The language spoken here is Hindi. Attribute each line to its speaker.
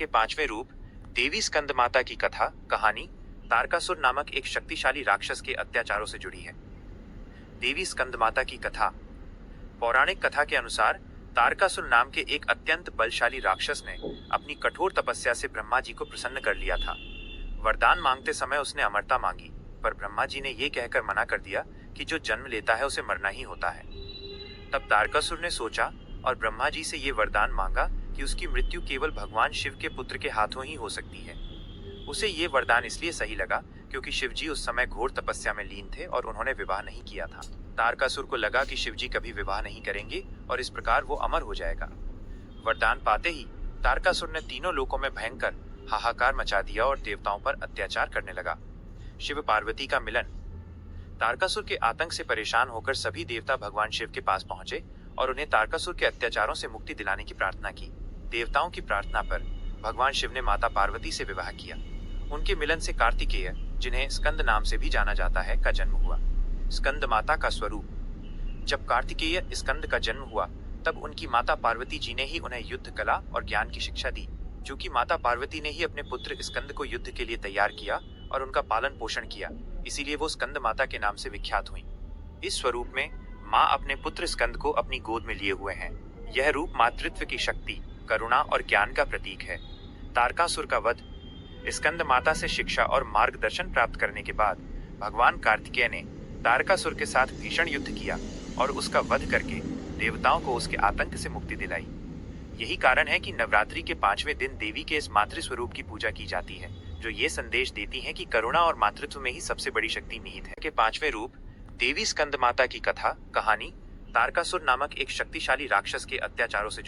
Speaker 1: के पांचवें रूप देवी स्कंद माता की कथा कहानी तारकासुर नामक एक शक्तिशाली राक्षस के अत्याचारों से जुड़ी है। देवी स्कंद माता की कथा। पौराणिक कथा के अनुसार तारकासुर नाम के एक अत्यंत बलशाली राक्षस ने अपनी कठोर तपस्या से ब्रह्मा जी को प्रसन्न कर लिया था। वरदान मांगते समय उसने अमरता मांगी, पर ब्रह्मा जी ने यह कहकर मना कर दिया कि जो जन्म लेता है उसे मरना ही होता है। तब तारकासुर ने सोचा और ब्रह्मा जी से ये वरदान मांगा कि उसकी मृत्यु केवल भगवान शिव के पुत्र के हाथों ही हो सकती है। उसे ये वरदान इसलिए सही लगा क्योंकि शिव जी उस समय घोर तपस्या में लीन थे और उन्होंने विवाह नहीं किया था। तारकासुर को लगा कि शिव जी कभी विवाह नहीं करेंगे और इस प्रकार वो अमर हो जाएगा। वरदान पाते ही तारकासुर ने तीनों लोकों में भयंकर हाहाकार मचा दिया और देवताओं पर अत्याचार करने लगा। शिव पार्वती का मिलन। तारकासुर के आतंक से परेशान होकर सभी देवता भगवान शिव के पास पहुंचे और उन्हें तारकासुर के अत्याचारों से मुक्ति दिलाने की प्रार्थना की। देवताओं की प्रार्थना पर भगवान शिव ने माता पार्वती से विवाह किया। उनके मिलन से कार्तिकेय, जिन्हें स्कंद नाम से भी जाना जाता है, का जन्म हुआ। स्कंद माता का स्वरूप। जब कार्तिकेय स्कंद का जन्म हुआ तब उनकी माता पार्वती जी ने ही उन्हें युद्ध कला और ज्ञान की शिक्षा दी। चूंकि माता पार्वती ने ही अपने पुत्र स्कंद को युद्ध के लिए तैयार किया और उनका पालन पोषण किया, इसीलिए वो स्कंद माता के नाम से विख्यात हुई। इस स्वरूप में माँ अपने पुत्र स्कंद को अपनी गोद में लिए हुए हैं। यह रूप मातृत्व की शक्ति, करुणा और ज्ञान का प्रतीक है। तारकासुर का वध। स्कंद माता से शिक्षा और मार्गदर्शन प्राप्त करने के बाद भगवान कार्तिकेय ने तारकासुर के साथ भीषण युद्ध किया और उसका वध करके देवताओं को उसके आतंक से मुक्ति दिलाई। यही कारण है कि नवरात्रि के 5वें दिन देवी के इस मातृ स्वरूप की पूजा की जाती है, जो ये संदेश देती है कि करुणा और मातृत्व में ही सबसे बड़ी शक्ति निहित है। के 5वें रूप देवी स्कंद माता की कथा कहानी तारकासुर नामक एक शक्तिशाली राक्षस के अत्याचारों से